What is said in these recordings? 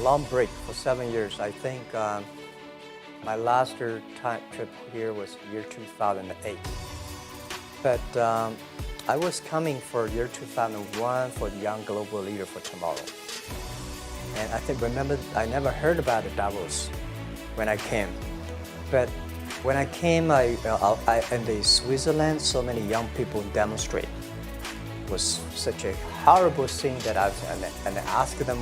long break for 7 years. I think my last trip here was year 2008. But I was coming for year 2001 for the Young Global Leader for Tomorrow. And remember, I never heard about the Davos when I came. But when I came, in the Switzerland, so many young people demonstrate. It was such a horrible thing that I asked them,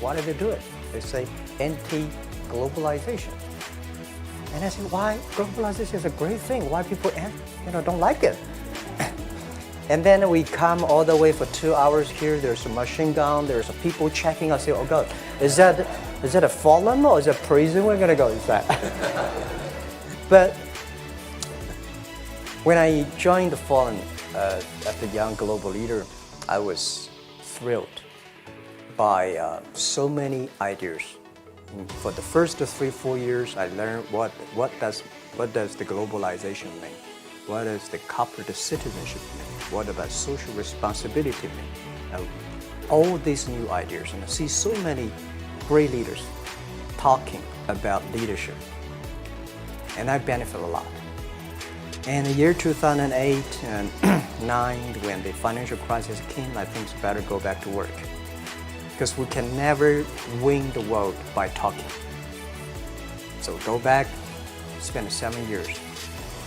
why did they do it? They say, anti-globalization. And I said, why? Globalization is a great thing. Why people don't like it? And then we come all the way for 2 hours here. There's a machine gun. There's people checking us. Say, oh God, is that a fallen or is that prison we're gonna go inside? But when I joined the fallen as the Young Global Leader, I was thrilled by so many ideas. For the first 3-4 years, I learned what does the globalization mean? What does the corporate citizenship mean? What about social responsibility mean? All these new ideas, and I see so many great leaders talking about leadership, and I benefit a lot. And in the year 2008 and 9, when the financial crisis came, I think it's better go back to work, because we can never win the world by talking. So go back, spend 7 years.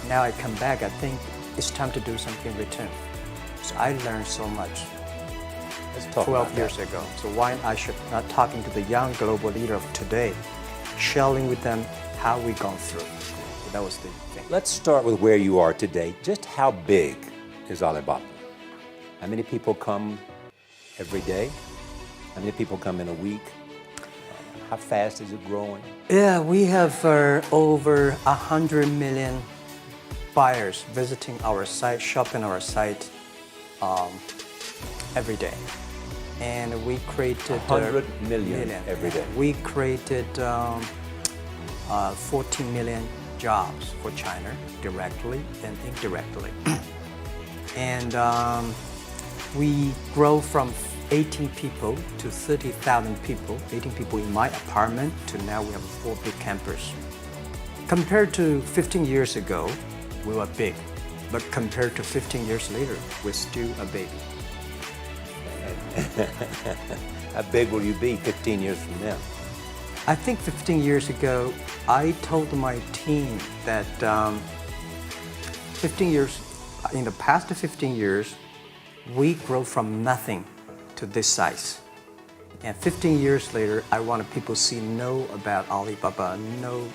Now I come back, I think it's time to do something in return. So I learned so much 12 years ago. So why I should not talking to the young global leader of today, sharing with them how we gone through. So that was the thing. Let's start with where you are today. Just how big is Alibaba? How many people come every day? How many people come in a week? How fast is it growing? Yeah, we have over 100 million buyers visiting our site, shopping our site every day. And we created 100 million every day. We created 14 million jobs for China directly and indirectly. And we grow from 18 people to 30,000 people, 18 people in my apartment, to now we have 4 big campus. Compared to 15 years ago, we were big, but compared to 15 years later, we're still a baby. How big will you be 15 years from now? I think 15 years ago, I told my team that in the past 15 years, we grow from nothing to this size. And 15 years later, I want people to know about Alibaba, know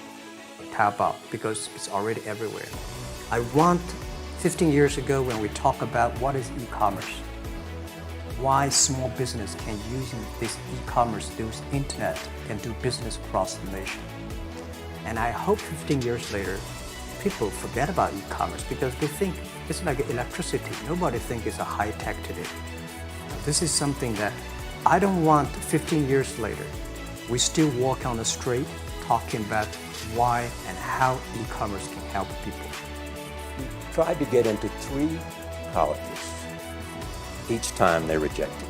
Taobao, because it's already everywhere. I want 15 years ago when we talk about what is e-commerce, why small business can use this e-commerce, use internet, and do business across the nation. And I hope 15 years later, people forget about e-commerce because they think it's like electricity. Nobody thinks it's a high tech today. This is something that I don't want 15 years later. We still walk on the street talking about why and how e-commerce can help people. You tried to get into 3 colleges. Each time they rejected.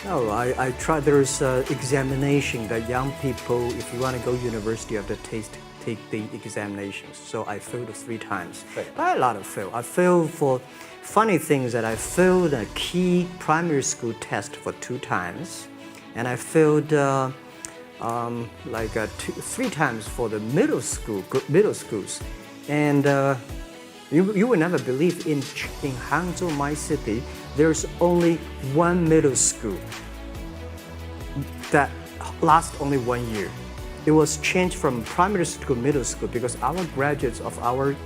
No, I tried. There is an examination that young people, if you want to go to university, you have to take the examinations. So I failed 3 times. Right. But a lot of fail. I failed for funny things that I failed a key primary school test for 2 times, and I failed 3 times for the middle schools. And you will never believe in 𝐥𝐤𝐬𝐷𝐿, my city, there's only 1 middle school that lasts only 1 year. It was changed from primary school to middle school because our graduates of our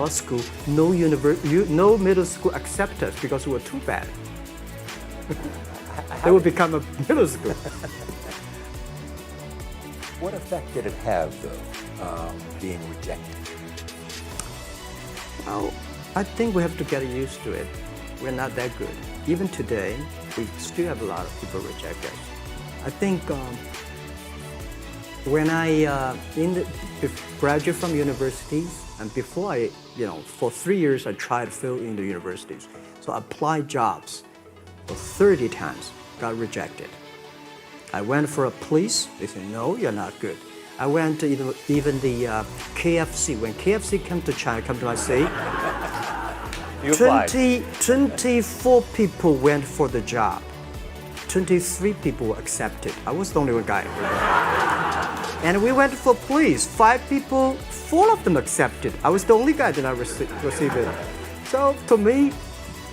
school, no middle school accept us because we were too bad. They would become a middle school. What effect did it have, though, being rejected? Well, I think we have to get used to it. We're not that good. Even today, we still have a lot of people reject us. I think when I graduate from universities, and before for 3 years I tried to fill in the universities. So I applied jobs for 30 times, got rejected. I went for a police. They said, no, you're not good. I went to even the KFC. When KFC came to China, come to my city, 24 people went for the job. 23 people were accepted. I was the only one guy. And we went for police. 5 people, 4 of them accepted. I was the only guy that I received it. So to me,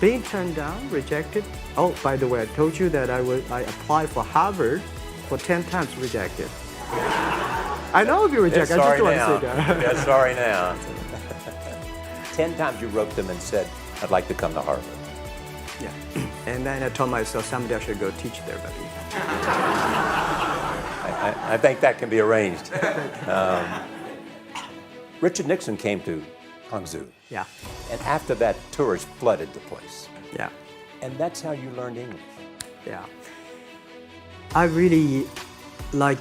being turned down, rejected. Oh, by the way, I told you that I applied for Harvard for 10 times, rejected. I know if you reject, I just want to say that. Yeah, sorry now. 10 times you wrote them and said, I'd like to come to Harvard. Yeah. And then I told myself someday I should go teach there, but I think that can be arranged. Richard Nixon came to 𝐦𝐤𝐬. yeah. And after that, tourists flooded the place. Yeah. And that's how you learned English. Yeah. I really like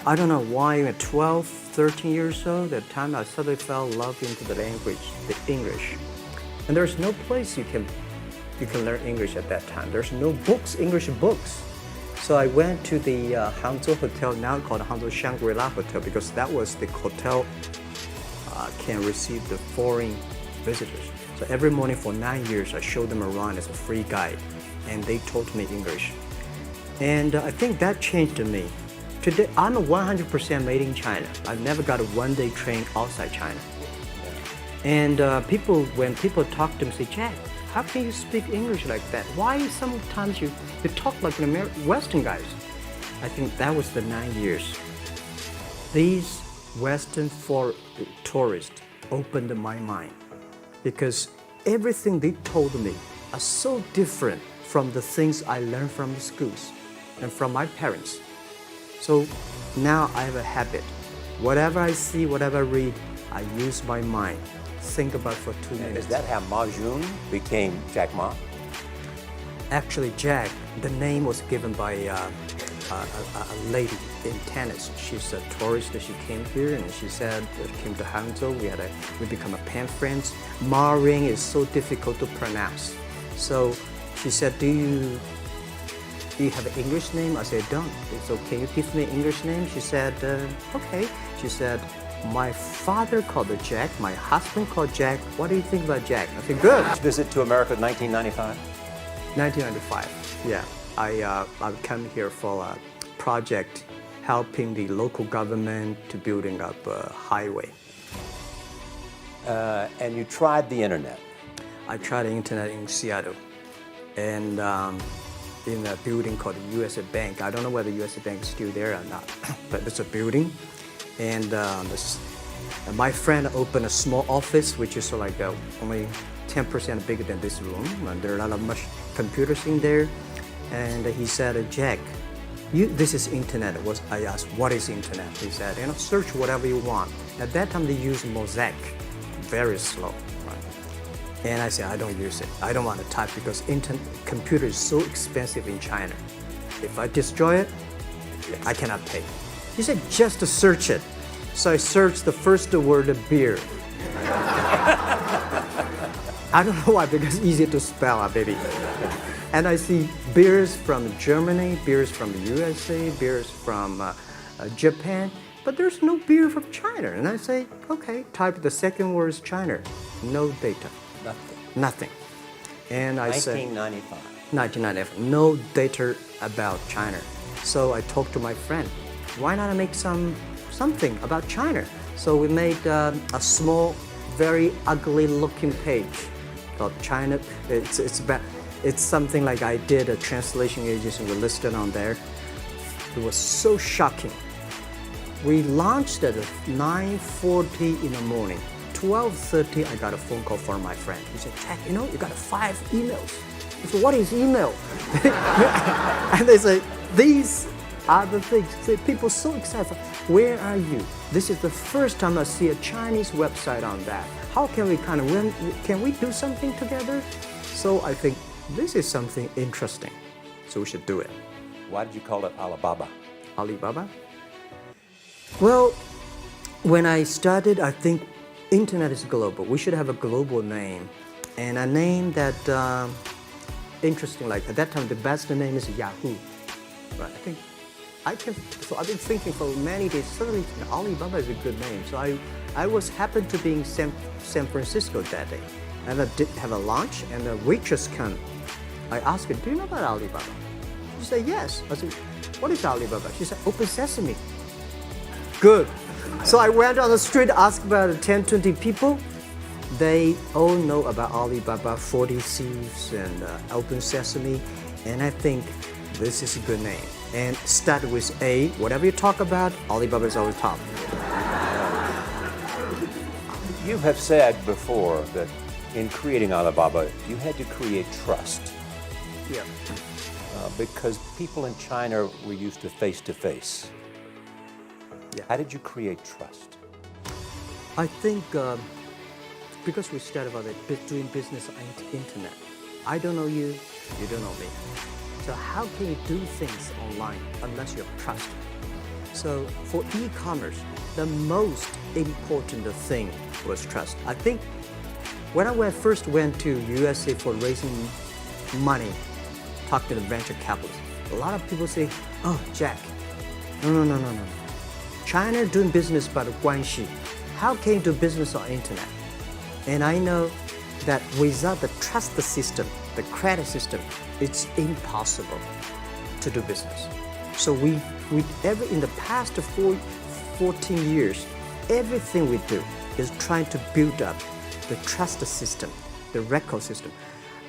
I don't know why, at 12, 13 years old, at the time I suddenly fell in love into the language, the English. And there's no place you can learn English at that time. There's no books, English books. So I went to the 𝐿𝐴𝐽 Hotel, now called 𝐿𝐴𝐽 Shangri-La Hotel, because that was the hotel can receive the foreign visitors. So every morning for 9 years, I showed them around as a free guide, and they taught me English. And I think that changed me. Today, I'm 100% made in China. I've never got a one-day train outside China. And when people talk to me, say, Jack, how can you speak English like that? Why sometimes you talk like an Western guys? I think that was the 9 years. These Western tourists opened my mind, because everything they told me are so different from the things I learned from the schools and from my parents. So now I have a habit. Whatever I see, whatever I read, I use my mind. Think about for 2 minutes. Is that how Ma Jun became Jack Ma? Actually, Jack, the name was given by a lady in tennis. She's a tourist. She came here and she said, came to 𝐿𝐴𝐽. We become a pen friends. Ma Ring is so difficult to pronounce. So she said, do you have an English name? I said, don't. So can you give me an English name? She said, okay. She said, my father called her Jack, my husband called Jack. What do you think about Jack? I said, good. Visit to America in 1995? 1995, yeah. I come here for a project helping the local government to building up a highway. And you tried the internet? I tried the internet in Seattle, and in a building called the USA Bank. I don't know whether the USA Bank is still there or not, but it's a building. And my friend opened a small office, which is like only 10% bigger than this room. And there are a lot of computers in there. And he said, Jack, this is internet. I asked, what is internet? He said, search whatever you want. At that time, they used Mosaic, very slow. Right? And I said, I don't use it. I don't want to type because computer is so expensive in China. If I destroy it, I cannot pay. He said, just to search it. So I searched the first word, beer. I don't know why, because it's easier to spell, baby. And I see beers from Germany, beers from the USA, beers from Japan, but there's no beer from China. And I say, okay, type the second word is China. No data. Nothing. And I said, 1995, no data about China. So I talked to my friend, why not make something about China? So we made a small, very ugly looking page called China. It's something like I did a translation agency, we listed on there. It was so shocking. We launched at 9:40 in the morning. 12:30, I got a phone call from my friend. He said, Jack, you got 5 emails. I said, what is email? And they say, these are the things. Say, people so excited. Where are you? This is the first time I see a Chinese website on that. How can we can we do something together? So I think this is something interesting. So we should do it. Why did you call it Alibaba? Alibaba? Well, when I started, I think internet is global. We should have a global name. And a name that, interesting, like at that time, the best name is Yahoo. Right? I think So I've been thinking for many days, suddenly Alibaba is a good name. So I was happened to be in San Francisco that day. And I did have a lunch, and the waitress came. I asked her, do you know about Alibaba? She said, yes. I said, what is Alibaba? She said, Open Sesame. Good. So I went on the street, asked about 10, 20 people. They all know about Alibaba, 40 Thieves, and Open Sesame. And I think this is a good name. And start with A. Whatever you talk about, Alibaba is always top. You have said before that in creating Alibaba, you had to create trust. Yeah. Because people in China were used to face-to-face. Yeah. How did you create trust? I think because we started about doing business on the internet. I don't know you, you don't know me. So how can you do things online unless you have trust? So for e-commerce, the most important thing was trust. I think when I first went to USA for raising money, talk to the venture capitalists, a lot of people say, oh, Jack, no. China doing business by the guanxi. How can you do business on internet? And I know that without the trust system, the credit system, it's impossible to do business. So in the past 14 years, everything we do is trying to build up the trust system, the record system.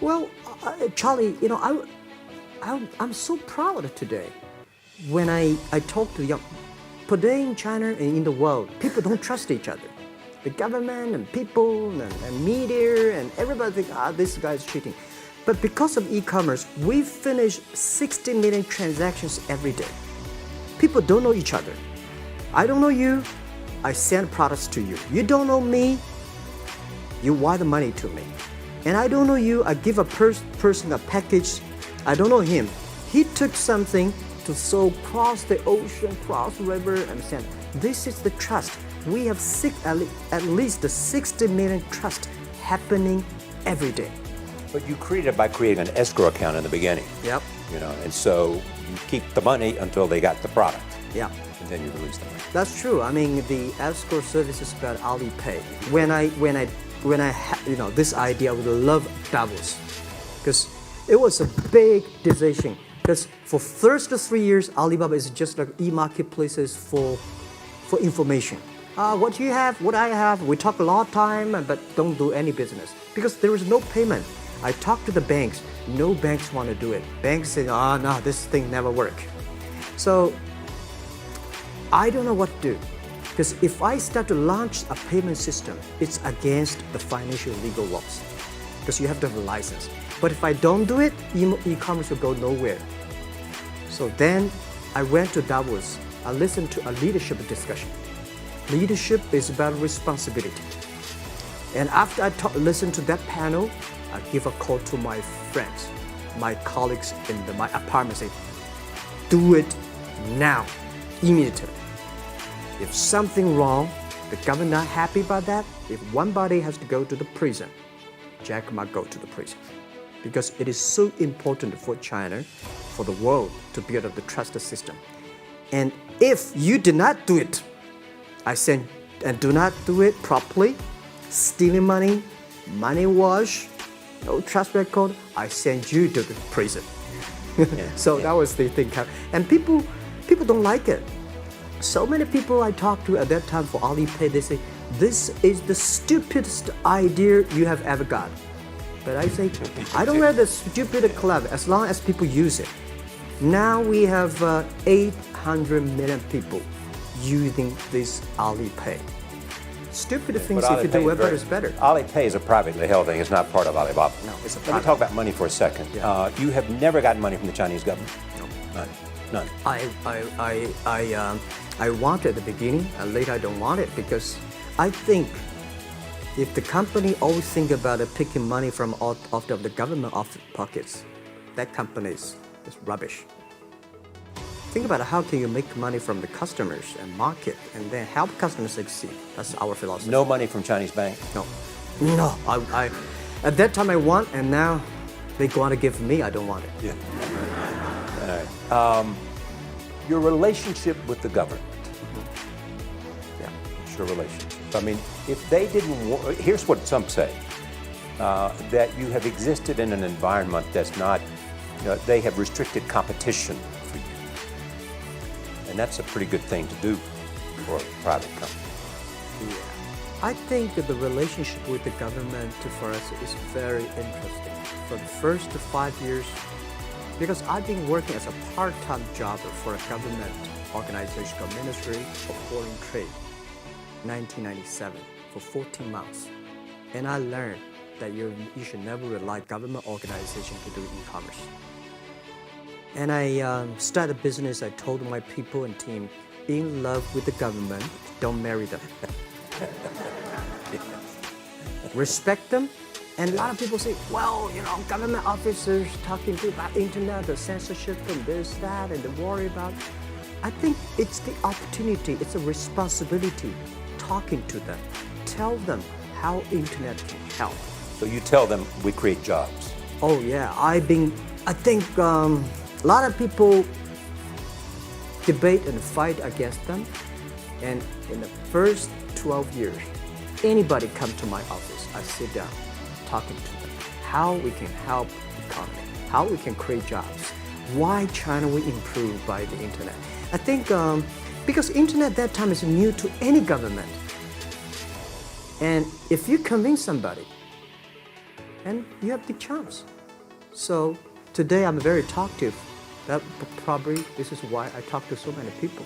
Well, Charlie, I'm so proud today when I talk to young. Today in China and in the world, people don't trust each other. The government and people and media and everybody think, this guy is cheating. But because of e-commerce, we finish 60 million transactions every day. People don't know each other. I don't know you, I send products to you. You don't know me, you wire the money to me. And I don't know you, I give a person a package, I don't know him. He took something to cross the ocean, cross the river, and send. This is the trust. We have at least 60 million trust happening every day. But you created it by creating an escrow account in the beginning. Yep. And so you keep the money until they got the product. Yeah. And then you release the money. That's true. I mean, the escrow service is about Alipay. When I had this idea, I would love Davos, because it was a big decision. Because for first 3 years, Alibaba is just like e-marketplaces for information. What you have, what I have, we talk a lot of time, but don't do any business. Because there is no payment. I talk to the banks, no banks want to do it. Banks say, no, this thing never work. So I don't know what to do. Because if I start to launch a payment system, it's against the financial legal laws. Because you have to have a license. But if I don't do it, e-commerce will go nowhere. So then I went to Davos. I listened to a leadership discussion. Leadership is about responsibility. And after I listened to that panel, I give a call to my friends, my colleagues in my apartment, say, do it now, immediately. If something wrong, the government not happy about that, if one body has to go to the prison, Jack Ma go to the prison. Because it is so important for China, for the world, to build up the trust system. And if you did not do it, and do not do it properly, stealing money, money wash, no trust record, I send you to the prison. So that was the thing. And people don't like it. So many people I talked to at that time for Alipay, they say, this is the stupidest idea you have ever got. But I say, I don't wear the stupid club as long as people use it. Now we have 800 million people using this Alipay. Stupid things if you do it better is better. Alipay is a privately held thing. It's not part of Alibaba. No, it's a Let me talk about money for a second. Yeah. You have never gotten money from the Chinese government? No. None. I want it at the beginning, and later I don't want it, because I think if the company always think about picking money from out of the government pockets, that company is rubbish. Think about how can you make money from the customers and market, and then help customers succeed. That's our philosophy. No money from Chinese banks? No. I at that time I want, and now they want to give me. I don't want it. Yeah. All right. your relationship with the government. Yeah. It's your relationship. I mean, if they didn't, here's what some say, that you have existed in an environment that's not, they have restricted competition for you. And that's a pretty good thing to do for a private company. Yeah. I think that the relationship with the government for us is very interesting. For the first 5 years, because I've been working as a part-time jobber for a government organization called Ministry of Foreign Trade, 1997, for 14 months. And I learned that you should never rely on government organization to do e-commerce. And I started a business. I told my people and team, in love with the government, don't marry them. Respect them. And a lot of people say, well, government officers talking to about internet, the censorship and this, that, and they worry about. I think it's the opportunity, it's a responsibility talking to them. Tell them how internet can help. So you tell them we create jobs. Oh yeah, I think a lot of people debate and fight against them. And in the first 12 years, anybody come to my office, I sit down, talking to them, how we can help the economy, how we can create jobs, why China will improve by the internet. I think because internet at that time is new to any government. And if you convince somebody, and you have the chance. So today I'm very talkative. That probably this is why I talk to so many people.